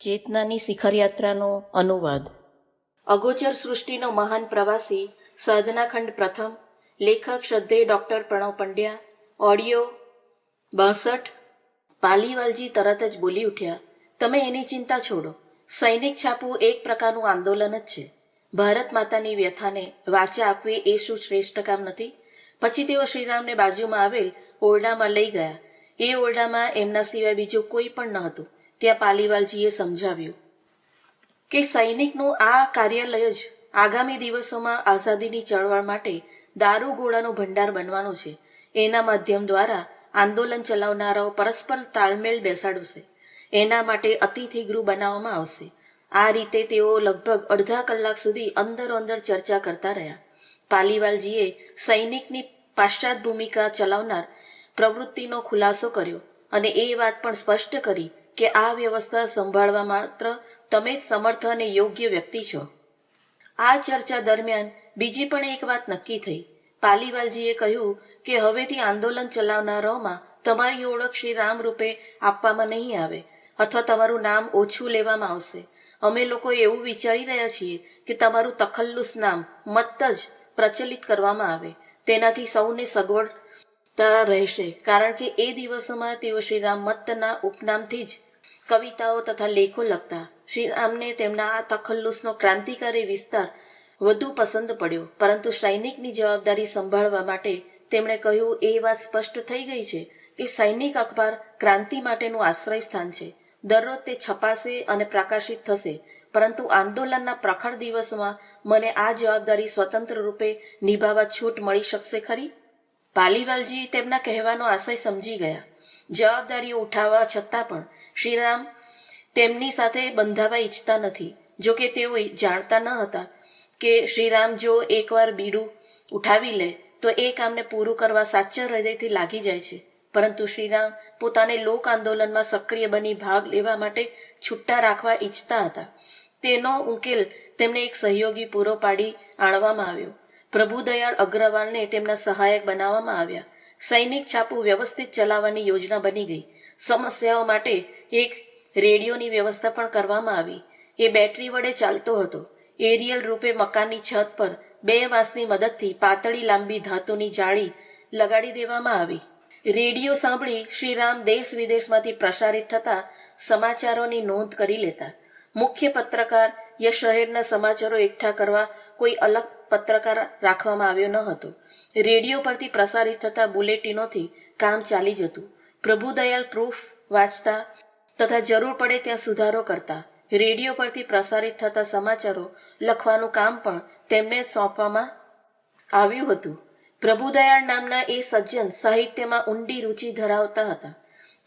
ચેતનાની શિખરયાત્રાનો અનુવાદ. અગોચર સૃષ્ટિનો મહાન પ્રવાસી સાધનાખંડ પ્રથમ. લેખક શ્રદ્ધેય ડૉક્ટર પ્રણવ પંડ્યા. ઓડિયો 62. પાલીવાલજી તરત જ બોલી ઉઠ્યા, તમે એની ચિંતા છોડો. સૈનિક છાપવું એક પ્રકારનું આંદોલન જ છે. ભારત માતાની વ્યથાને વાચા આપવી એ શું શ્રેષ્ઠ કામ નથી? પછી તેઓ શ્રીરામને બાજુમાં આવેલ ઓરડામાં લઈ ગયા. એ ઓરડામાં એમના સિવાય બીજું કોઈ પણ ન હતું. ત્યાં પાલીવાલજીએ સમજાવ્યું કે સૈનિકનું આ કાર્યાલય જ આગામી દિવસોમાં આઝાદીની ચળવળ માટે દારૂગોળાનો ભંડાર બનવાનો છે. એના માધ્યમ દ્વારા આંદોલન ચલાવનારાઓ પરસ્પર તાલમેલ બેસાડશે. એના માટે અતિથિ ગૃહ બનાવવામાં આવશે. આ રીતે તેઓ લગભગ અડધા કલાક સુધી અંદરોઅંદર ચર્ચા કરતા રહ્યા. પાલીવાલજીએ સૈનિકની પાશ્ચાત ભૂમિકા ચલાવનાર પ્રવૃત્તિનો ખુલાસો કર્યો અને એ વાત પણ સ્પષ્ટ કરી કે આ વ્યવસ્થા સંભાળવા માત્ર તમે જ સમર્થ અને યોગ્ય વ્યક્તિ છો. આ ચર્ચા દરમિયાન બીજી પણ એક વાત નક્કી થઈ. પાલીવાલજીએ કહ્યું કે હવેથી આંદોલન ચલાવનારાઓમાં તમારી ઓળખ શ્રી રામ રૂપે આપવામાં નહીં આવે અથવા તમારું નામ ઓછું લેવામાં આવશે. અમે લોકો એવું વિચારી રહ્યા છીએ કે તમારું તખલ્લુસ નામ મત જ પ્રચલિત કરવામાં આવે. તેનાથી સૌને સગવડતા રહેશે, કારણ કે એ દિવસોમાં તેઓ શ્રીરામ મત્તના ઉપનામથી જ કવિતાઓ તથા લેખો લખતા. શ્રીરામને તેમના આ તખલ્લુસનો ક્રાંતિકારી વિસ્તાર વધુ પસંદ પડ્યો, પરંતુ સૈનિકની જવાબદારી સંભાળવા માટે તેમણે કહ્યું એ વાત સ્પષ્ટ થઈ ગઈ છે કે સૈનિક અખબાર ક્રાંતિ માટેનું આશ્રય સ્થાન છે. દરરોજ તે છપાશે અને પ્રકાશિત થશે, પરંતુ આંદોલનના પ્રખર દિવસોમાં મને આ જવાબદારી સ્વતંત્ર રૂપે નિભાવવા છૂટ મળી શકશે ખરી? પાલીવાલજી તેમના કહેવાનો આશય સમજી ગયા. જવાબદારીઓ ઉઠાવવા છતાં પણ શ્રીરામ તેમની સાથે બંધાવા ઈચ્છતા નથી. જો કે તેઓ જાણતા ન હતા કે શ્રીરામ જો એકવાર બીડું ઉઠાવી લે તો એ કામને પૂરું કરવા સાચા હૃદયથી લાગી જાય છે. પરંતુ શ્રીરામ પોતાને લોક આંદોલનમાં સક્રિય બની ભાગ લેવા માટે છૂટા રાખવા ઈચ્છતા હતા. તેનો ઉકેલ તેમને એક સહયોગી પૂરો પાડી આણવામાં આવ્યો. પ્રભુદયાળ અગ્રવાલને તેમના સહાયક બનાવવામાં આવ્યા. સૈનિક છાપું વ્યવસ્થિત ચલાવવાની યોજના બની ગઈ. સમસ્યાઓ માટે એક રેડિયોની વ્યવસ્થા પણ કરવામાં આવી. એ બેટરી વડે ચાલતો હતો. એરિયલ રૂપે મકાનની છત પર 2 વાંસની મદદથી પાતળી લાંબી ધાતુની જાળી લગાડી દેવામાં આવી. રેડિયો સાંભળી શ્રીરામ દેશ વિદેશમાંથી પ્રસારિત થતા સમાચારોની નોંધ કરી લેતા. મુખ્ય પત્રકાર યા શહેરના સમાચારો એકઠા કરવા કોઈ અલગ પત્રકાર રાખવામાં આવ્યો ન હતો. રેડિયો પરથી પ્રસારિત થતા બુલેટિનોથી કામ ચાલી જતું. પ્રભુદયાળ પ્રૂફ વાંચતા તથા જરૂર પડે ત્યાં સુધારો કરતા. રેડિયો પરથી પ્રસારિત થતા સમાચારો લખવાનું કામ પણ તેમને સોંપવામાં આવ્યું હતું. પ્રભુદયાળ નામના એ સજ્જન સાહિત્યમાં ઊંડી રુચિ ધરાવતા હતા.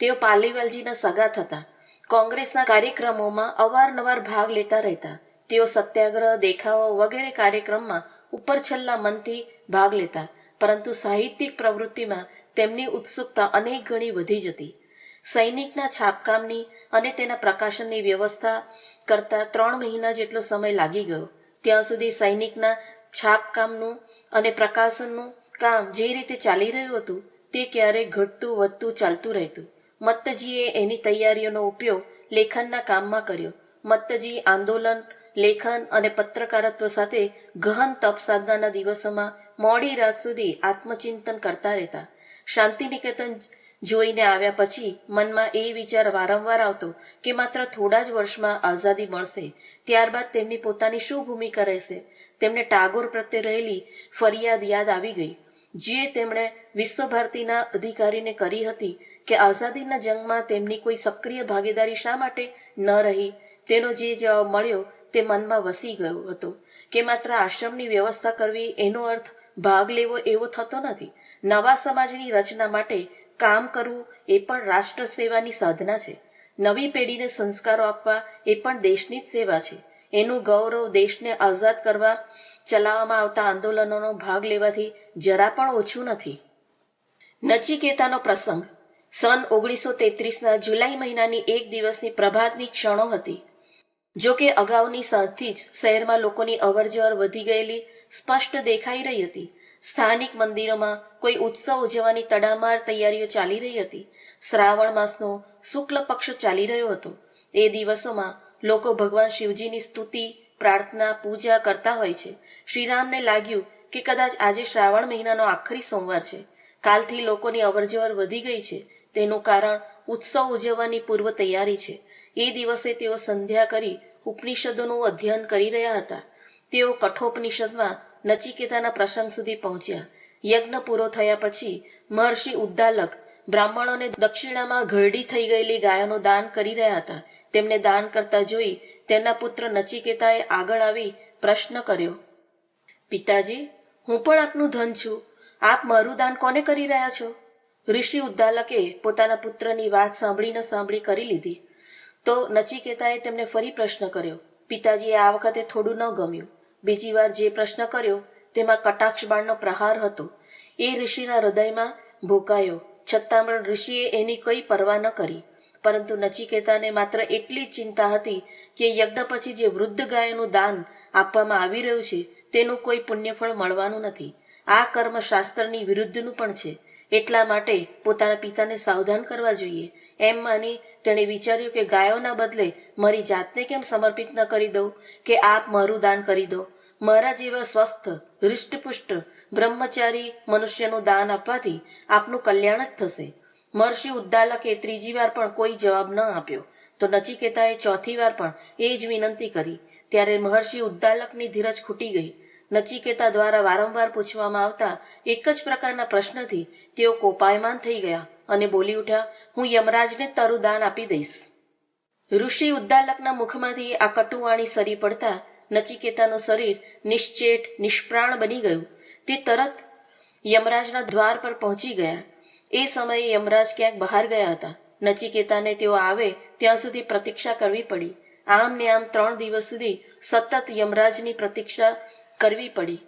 તેઓ પાલીવાલજીના સગા થતા. કોંગ્રેસના કાર્યક્રમોમાં અવારનવાર ભાગ લેતા રહેતા. તેઓ સત્યાગ્રહ, દેખાવો વગેરે કાર્યક્રમમાં ઉપરછલ્લા મનથી ભાગ લેતા, પરંતુ સાહિત્યિક પ્રવૃત્તિમાં તેમની ઉત્સુકતા અનેક ગણી વધી જતી. સૈનિકના છાપકામની અને તેના પ્રકાશનની વ્યવસ્થા કરતા 3 મહિના જેટલો સમય લાગી ગયો. ત્યાં સુધી સૈનિકના છાપકામનું અને પ્રકાશનનું કામ જે રીતે ચાલી રહ્યું હતું તે ક્યારેક ઘટતું વધતું ચાલતું રહેતું. મત્તજીએ એની તૈયારીઓનો ઉપયોગ લેખનના કામમાં કર્યો. મત્તજી આંદોલન, લેખન અને પત્રકારત્વ સાથે ગહન તપ સાધનાના દિવસોમાં મોડી રાત સુધી આત્મચિંતન કરતા રહેતા. શાંતિનિકેતન જોઈને આવ્યા પછી મનમાં એ વિચાર વારંવાર આવતો કે માત્ર થોડા જ વર્ષમાં આઝાદી મળશે, ત્યારબાદ તેમની પોતાની શું ભૂમિકા રહેશે. તેમને ટાગોર પ્રત્યે રહેલી ફરિયાદ યાદ આવી ગઈ, જે તેમણે વિશ્વભારતીના અધિકારીને કરી હતી કે આઝાદીના જંગમાં તેમની કોઈ સક્રિય ભાગીદારી શા માટે ન રહી. તેનો જે જવાબ મળ્યો તે મનમાં વસી ગયો હતો કે માત્ર આશ્રમની વ્યવસ્થા કરવી એનો અર્થ ભાગ લેવો એવો થતો નથી. નવા સમાજની રચના માટે કામ કરવું એ પણ રાષ્ટ્ર સેવાની સાધના છે. નવી પેઢીને સંસ્કારો આપવા એ પણ દેશની જ સેવા છે. એનું ગૌરવ દેશને આઝાદ કરવા ચલાવવામાં આવતા આંદોલનોનો ભાગ લેવાથી જરા પણ ઓછું નથી. નચિકેતાનો પ્રસંગ. સન 1933ના જુલાઈ મહિનાની એક દિવસની પ્રભાતની ક્ષણો હતી. જો કે અગાઉની સાંજથી જ શહેરમાં લોકોની અવરજવર વધી ગયેલી સ્પષ્ટ દેખાઈ રહી હતી. સ્થાનિક મંદિરોમાં કોઈ ઉત્સવ ઉજવવાની તડામાર તૈયારીઓ ચાલી રહી હતી. શ્રાવણ માસનો શુક્લ પક્ષ ચાલી રહ્યો હતો. એ દિવસોમાં લોકો ભગવાન શિવજીની સ્તુતિ, પ્રાર્થના, પૂજા કરતા હોય છે. શ્રીરામને લાગ્યું કે કદાચ આજે શ્રાવણ મહિનાનો આખરી સોમવાર છે. કાલથી લોકોની અવરજવર વધી ગઈ છે. તેનું કારણ ઉત્સવ ઉજવવાની પૂર્વ તૈયારી છે. એ દિવસે તેઓ સંધ્યા કરી ઉપનિષદોનું અધ્યયન કરી રહ્યા હતા. તેઓ કઠોપનિષદમાં નચિકેતાના પ્રસંગ સુધી પહોંચ્યા. યજ્ઞ પૂરો થયા પછી મહર્ષિ ઉદ્દાલક બ્રાહ્મણોને દક્ષિણામાં ઘરડી થઈ ગયેલી ગાયોનું દાન કરી રહ્યા હતા. તેમને દાન કરતા જોઈ તેમના પુત્ર નચિકેતાએ આગળ આવી પ્રશ્ન કર્યો, પિતાજી, હું પણ આપનું ધન છું. આપ મારું દાન કોને કરી રહ્યા છો? ઋષિ ઉદ્દાલકે પોતાના પુત્રની વાત સાંભળી કરી લીધી. તો નચિકેતાએ તેમને ફરી પ્રશ્ન કર્યો. પિતાજીએ આ વખતે થોડું ન ગમ્યું. બીજી વાર જે પ્રશ્ન કર્યો તેમાં કટાક્ષ બાણનો પ્રહાર હતો. એ ઋષિના હૃદયમાં ભોકાયો. છતાં પણ ઋષિએ એની કઈ પરવા ન કરી. પરંતુ નચિકેતાને માત્ર એટલી જ ચિંતા હતી કે યજ્ઞ પછી જે વૃદ્ધ ગાયનું દાન આપવામાં આવી રહ્યું છે તેનું કોઈ પુણ્યફળ મળવાનું નથી. આ કર્મ શાસ્ત્રની વિરુદ્ધનું પણ છે. એટલા માટે પોતાના પિતાને સાવધાન કરવા જોઈએ. એમ માની તેણે વિચાર્યું કે ગાયોના બદલે મારી જાતને કેમ સમર્પિત ન કરી દઉં કે આપ મારું દાન કરી દો. મારા જેવા સ્વસ્થ, હૃષ્ટપુષ્ટ, બ્રહ્મચારી મનુષ્યનું દાન આપવાથી આપનું કલ્યાણ જ થશે. મહર્ષિ ઉદ્દાલકે ત્રીજી વાર પણ કોઈ જવાબ ન આપ્યો. તો નચિકેતાએ ચોથી વાર પણ એ જ વિનંતી કરી. ત્યારે મહર્ષિ ઉદ્દાલકની ધીરજ ખૂટી ગઈ. નચિકેતા દ્વારા વારંવાર પૂછવામાં આવતા એક જ પ્રકારના પ્રશ્નથી તેઓ કોપાયમાન થઈ ગયા અને બોલી ઉઠ્યા, હું યમરાજને તારું દાન આપી દઈશ. ઋષિ ઉદ્દાલકના મુખમાંથી આ કટુવાણી સરી પડતા નચિકેતાનું શરીર નિશ્ચેટ, નિષ્પ્રાણ બની ગયું. તે તરત યમરાજના દ્વાર પર પહોંચી ગયા. એ સમયે યમરાજ ક્યાંક બહાર ગયા હતા. નચિકેતાને તેઓ આવે ત્યાં સુધી પ્રતીક્ષા કરવી પડી. આમ ને આમ 3 દિવસ સુધી સતત યમરાજની પ્રતીક્ષા કરવી પડી.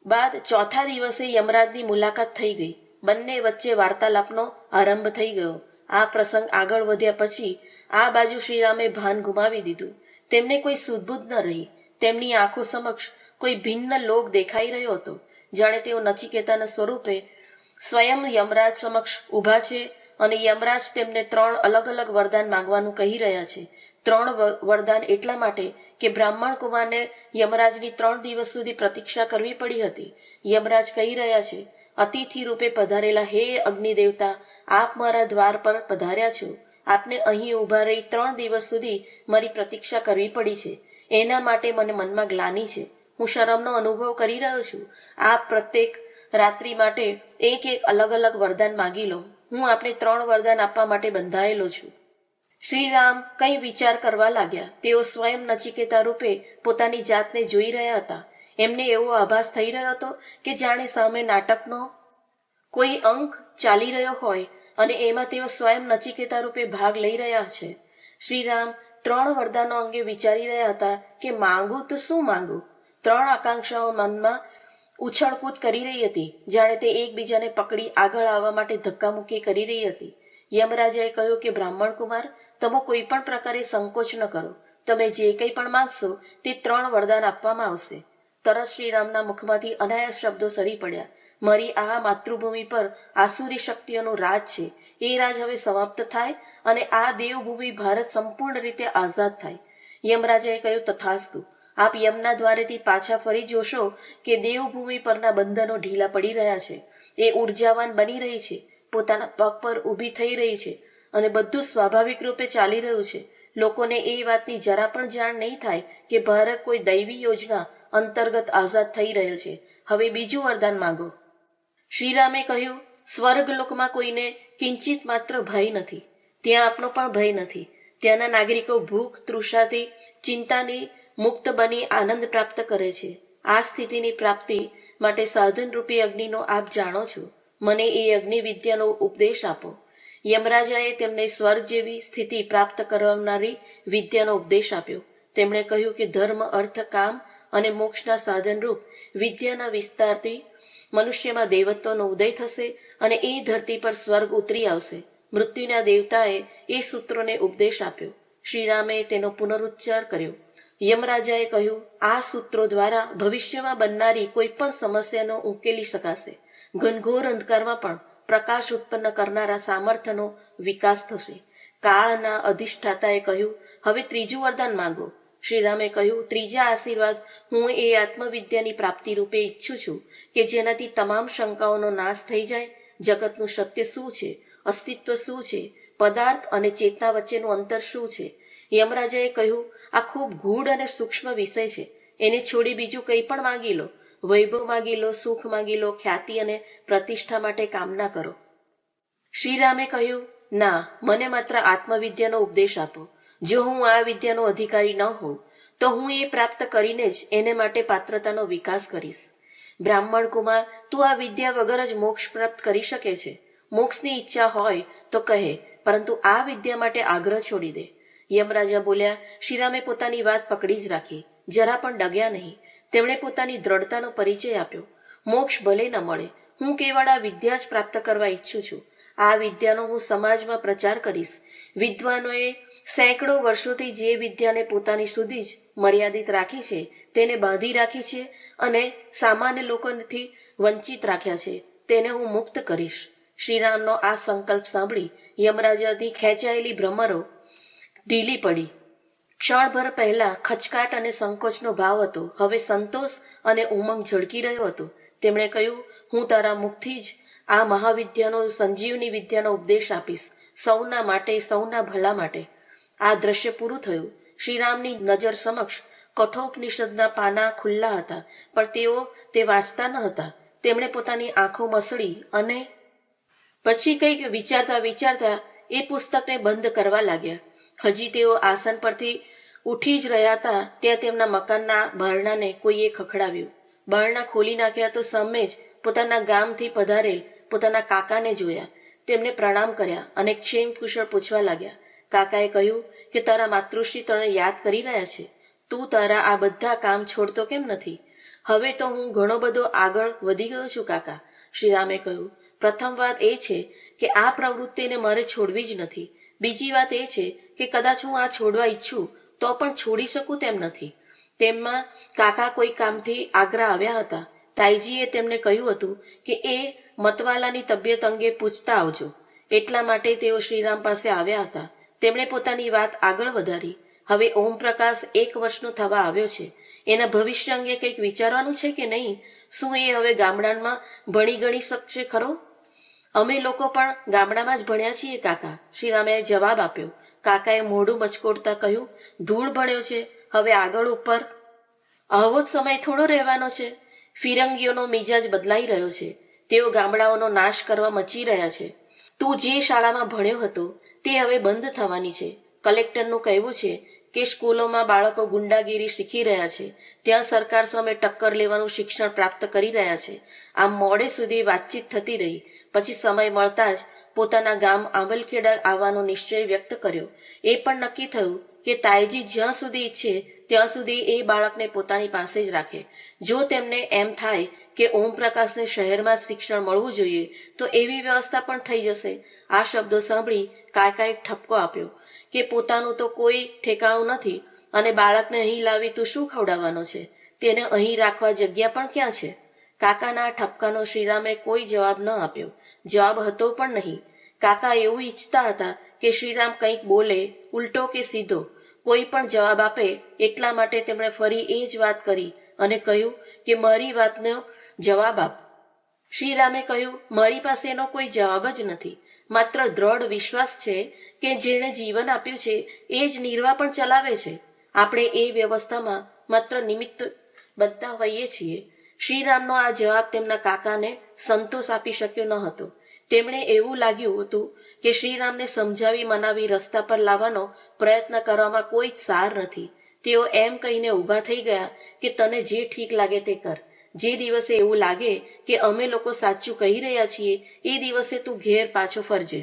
બાદ ચોથા દિવસે યમરાજની મુલાકાત થઈ ગઈ. બંને વચ્ચે વાર્તાલાપનો આરંભ થઈ ગયો. આ પ્રસંગ આગળ વધ્યા પછી આ બાજુ શ્રીરામે ભાન ગુમાવી દીધું. તેમને કોઈ સુધબુધ ન રહી. તેમની આંખો સમક્ષ કોઈ ભિન્ન લોક દેખાઈ રહ્યો હતો. જાણે તેઓ નચિકેતાના સ્વરૂપે સ્વયં યમરાજ સમક્ષ ઊભા છે અને યમરાજ તેમને 3 અલગ અલગ વરદાન માંગવાનું કહી રહ્યા છે. 3 વરદાન એટલા માટે કે બ્રાહ્મણ કુમારને યમરાજની 3 દિવસ સુધી પ્રતીક્ષા કરવી પડી હતી. યમરાજ કહી રહ્યા છે, અતિથિ રૂપે પધારેલા હે અગ્નિ દેવતા, આપ મારા દ્વાર પર પધાર્યા છો. આપને અહીં ઊભા રહી 3 દિવસ સુધી મારી પ્રતીક્ષા કરવી પડી છે. એના માટે મને મનમાં ગ્લાનિ છે. હું શરમનો અનુભવ કરી રહ્યો છું. આપ પ્રત્યેક રાત્રિ માટે એક અલગ અલગ વરદાન માગી લો. હું આપને 3 વરદાન આપવા માટે બંધાયેલો છું. શ્રીરામ કંઈ વિચાર કરવા લાગ્યા. તેઓ સ્વયં નચિકેતા રૂપે પોતાની જાતને જોઈ રહ્યા હતા. એમને એવો આભાસ થઈ રહ્યો હતો કે જાણે સામે નાટકનો કોઈ અંક ચાલી રહ્યો હોય અને એમાં તેઓ સ્વયં નચિકેતા રૂપે ભાગ લઈ રહ્યા છે. શ્રીરામ 3 વરદાનો અંગે વિચારી રહ્યા હતા કે માંગુ તો શું માંગુ. 3 આકાંક્ષાઓ મનમાં ઉછળકૂદ કરી રહી હતી. જાણે તે એકબીજાને પકડી આગળ આવવા માટે ધક્કામુક્કી કરી રહી હતી. યમરાજાએ કહ્યું કે બ્રાહ્મણ કુમાર, તમે કોઈ પણ પ્રકારે સંકોચ ન કરો. તમે જે કંઈ પણ માંગશો તે 3 વરદાન આપવામાં આવશે. તરત શ્રીરામના મુખમાંથી અનાયાસ શબ્દો સરી પડ્યા. મારી આ માતૃભૂમિ પર આસુરી શક્તિઓનું રાજ છે. એ રાજ હવે સમાપ્ત થાય અને આ દેવભૂમિ ભારત સંપૂર્ણ રીતે આઝાદ થાય. યમરાજાએ કહ્યું, તથાસ્તુ. આપ યમના દ્વારેથી પાછા ફરી જોશો કે દેવભૂમિ પરના બંધનો ઢીલા પડી રહ્યા છે. એ ઉર્જાવાન બની રહી છે, પોતાના પગ પર ઊભી થઈ રહી છે અને બધું સ્વાભાવિક રૂપે ચાલી રહ્યું છે. લોકોને એ વાતની જરા પણ જાણ નહીં થાય કે ભારત કોઈ દૈવી યોજના અંતર્ગત આઝાદ થઈ રહેલ છે. હવે બીજું વરદાન માંગો. શ્રીરામે કહ્યું, સ્વર્ગલોકમાં કોઈને કિંચિત માત્ર ભય નથી. ત્યાં આપનો પણ ભય નથી. ત્યાંના નાગરિકો ભૂખ, તૃષાથી, ચિંતાની મુક્ત બની આનંદ પ્રાપ્ત કરે છે. આ સ્થિતિની પ્રાપ્તિ માટે સાધનરૂપી અગ્નિનો આપ જાણો છો. મને એ અગ્નિ વિદ્યાનો ઉપદેશ આપો. યમરાજાએ તેમને સ્વર્ગ જેવી સ્થિતિ પ્રાપ્ત કરનારી વિદ્યાનો ઉપદેશ આપ્યો. તેમણે કહ્યું કે ધર્મ, અર્થ, કામ અને મોક્ષના સાધનરૂપ વિદ્યાના વિસ્તારથી મનુષ્યમાં દેવત્વનો ઉદય થશે અને એ ધરતી પર સ્વર્ગ ઉતરી આવશે. મૃત્યુના દેવતાએ એ સૂત્રોને ઉપદેશ આપ્યો. શ્રીરામે તેનો પુનરુચ્ચાર કર્યો. યમરાજાએ કહ્યું, આ સૂત્રો દ્વારા ભવિષ્યમાં બનનારી કોઈ પણ સમસ્યાનો ઉકેલી શકાશે. ઘનઘોર અંધકારમાં પણ પ્રકાશ ઉત્પન્ન કરનારા સામર્થ્યનો વિકાસ થશે. કાળના અધિષ્ઠાતાએ કહ્યું, હવે ત્રીજું વરદાન માંગો. શ્રીરામે કહ્યું, ત્રીજા આશીર્વાદ હું એ આત્મવિદ્યાની પ્રાપ્તિ રૂપે ઈચ્છું છું કે જેનાથી તમામ શંકાઓનો નાશ થઈ જાય. જગતનું સત્ય શું છે, અસ્તિત્વ શું છે, પદાર્થ અને ચેતના વચ્ચેનું અંતર શું છે. યમરાજાએ કહ્યું, આ ખૂબ ગૂઢ અને સૂક્ષ્મ વિષય છે. એને છોડી બીજું કંઈ પણ માંગી લો. વૈભવ માંગી લો, સુખ માંગી લો, ખ્યાતિ અને પ્રતિષ્ઠા માટે કામના કરો. શ્રીરામે કહ્યું, ના, મને માત્ર આત્મવિદ્યાનો ઉપદેશ આપો. જો હું આ વિદ્યાનો અધિકારી ન હોઉં તો હું એ પ્રાપ્ત કરીને જ એને માટે પાત્રતાનો વિકાસ કરીશ. બ્રાહ્મણ કુમાર, તું આ વિદ્યા વગર જ મોક્ષ પ્રાપ્ત કરી શકે છે. મોક્ષની ઈચ્છા હોય તો કહે, પરંતુ આ વિદ્યા માટે આગ્રહ છોડી દે. યમરાજા બોલ્યા. શ્રીરામે પોતાની વાત પકડી જ રાખી, જરા પણ ડગ્યા નહીં. તેમણે પોતાની દ્રઢતાનો પરિચય આપ્યો. મોક્ષ ભલે ન મળે, હું કેવળ આ વિદ્યા જ પ્રાપ્ત કરવા ઈચ્છું છું. આ વિદ્યાનો હું સમાજમાં પ્રચાર કરીશ. વિદ્વાનોએ સેંકડો વર્ષોથી જે વિદ્યાને પોતાની સુધી જ મર્યાદિત રાખી છે તેને બાંધી રાખી છે અને સામાન્ય લોકોથી વંચિત રાખ્યા છે, તેને હું મુક્ત કરીશ. શ્રીરામનો આ સંકલ્પ સાંભળી યમરાજાથી ખેંચાયેલી ભ્રમરો ઢીલી પડી. ક્ષણભર પહેલા ખચકાટ અને સંકોચનો ભાવ હતો, હવે સંતોષ અને ઉમંગ ઝળકી રહ્યો હતો. તેમણે કહ્યું, હું તારા મુખથી જ આ મહાવિદ્યાનો, સંજીવની વિદ્યાનો ઉપદેશ આપીશ, સૌના માટે, સૌના ભલા માટે. આ દ્રશ્ય પૂરું થયું. શ્રીરામની નજર સમક્ષ કઠોપનિષદના પાના ખુલ્લા હતા, પણ તેઓ તે વાંચતા ન હતા. તેમણે પોતાની આંખો મસળી અને પછી કંઈક વિચારતા વિચારતા એ પુસ્તકને બંધ કરવા લાગ્યા. હજી તેઓ આસન પરથી ઉઠી જ રહ્યા હતા ત્યાં તેમના મકાનના બારણાને કોઈએ ખખડાવ્યું. બારણા ખોલી નાખ્યા તો સામે જ પોતાના ગામથી પધારેલ પોતાના કાકાને જોયા. તેમને પ્રણામ કર્યા અને ક્ષેમ કુશળ પૂછવા લાગ્યા. કાકાએ કહ્યું કે તારા માતૃશ્રી તને યાદ કરી રહ્યા છે. તું તારા આ બધા કામ છોડતો કેમ નથી? હવે તો હું ઘણો બધો આગળ વધી ગયો છું કાકા. શ્રીરામે કહ્યું, પ્રથમ વાત એ છે કે આ પ્રવૃત્તિને મારે છોડવી જ નથી. બીજી વાત એ છે કે કદાચ હું આ છોડવા ઈચ્છું તો પણ છોડી શકું તેમ નથી. તેમાં કાકા કોઈ કામથી આગ્રા આવ્યા હતા. તાઈજીએ તેમને કહ્યું હતું કે એ મતવાલાની તબિયત અંગે પૂછતા આવજો. એટલા માટે તેઓ શ્રીરામ પાસે આવ્યા હતા. તેમણે પોતાની વાત આગળ વધારી. હવે ઓમપ્રકાશ 1 વર્ષનો થવા આવ્યો છે. એના ભવિષ્ય અંગે કંઈક વિચારવાનું છે કે નહીં? શું એ હવે ગામડામાં ભણી ગણી શકશે ખરો? અમે લોકો પણ ગામડામાં જ ભણ્યા છીએ કાકા, શ્રીરામે જવાબ આપ્યો. કાકાએ મોઢું મચકોડતા કહ્યું, ધૂળ ભણ્યો છે, હવે આગળ ઉપર આવો જ સમય થોડો રહેવાનો છે. ફિરંગીઓનો મિજાજ બદલાઈ રહ્યો છે. તેઓ ગામડાઓનો નાશ કરવા મચી રહ્યા છે. તું જે શાળામાં ભણ્યો હતો તે હવે બંધ થવાની છે. કલેક્ટરનું કહેવું છે કે સ્કૂલોમાં બાળકો ગુંડાગીરી શીખી રહ્યા છે. ત્યાં સરકાર સામે ટક્કર લેવાનું શિક્ષણ પ્રાપ્ત કરી રહ્યા છે. આમ મોડે સુધી વાતચીત થતી રહી. પછી સમય મળતા જ પોતાના ગામ આંબલખેડા આવવાનો નિશ્ચય વ્યક્ત કર્યો. એ પણ નક્કી થયું કે તાઈજી જ્યાં સુધી ઈચ્છે ત્યાં સુધી એ બાળકને પોતાની પાસે જ રાખે. જો તેમને એમ થાય કે ઓમપ્રકાશને શહેરમાં જ શિક્ષણ મળવું જોઈએ તો એવી વ્યવસ્થા પણ થઈ જશે. આ શબ્દો સાંભળી કાકાએ ઠપકો આપ્યો કે પોતાનું તો કોઈ ઠેકાણું નથી અને બાળકને અહીં લાવી તું શું ખવડાવવાનો છે? તેને અહીં રાખવા જગ્યા પણ ક્યાં છે? કાકાના ઠપકાનો શ્રીરામે કોઈ જવાબ ન આપ્યો. જવાબ હતો પણ નહીં. કાકા એવું ઈચ્છતા હતા કે શ્રીરામ કંઈક બોલે, ઉલટો કે સીધો, કોઈ પણ જવાબ આપે. એટલા માટે તેમણે ફરી એ જ વાત કરી અને કહ્યું કે મારી વાતનો જવાબ આપ. શ્રીરામે કહ્યું, મારી પાસે એનો કોઈ જવાબ જ નથી. માત્ર દ્રઢ વિશ્વાસ છે કે જેણે જીવન આપ્યું છે એ જ નિર્વાહ પણ ચલાવે છે. આપણે એ વ્યવસ્થામાં માત્ર નિમિત્ત બનતા હોઈએ છીએ. શ્રીરામનો આ જવાબ તેમના કાકાને સંતોષ આપી શક્યો ન હતો. તેમણે એવું લાગ્યું હતું કે શ્રીરામને સમજાવી મનાવી રસ્તા પર લાવવાનો પ્રયત્ન કરવામાં કોઈ જ સાર નથી. તેઓ એમ કહીને ઊભા થઈ ગયા કે તને જે ઠીક લાગે તે કર. જે દિવસે એવું લાગે કે અમે લોકો સાચું કહી રહ્યા છીએ એ દિવસે તું ઘેર પાછો ફરજે.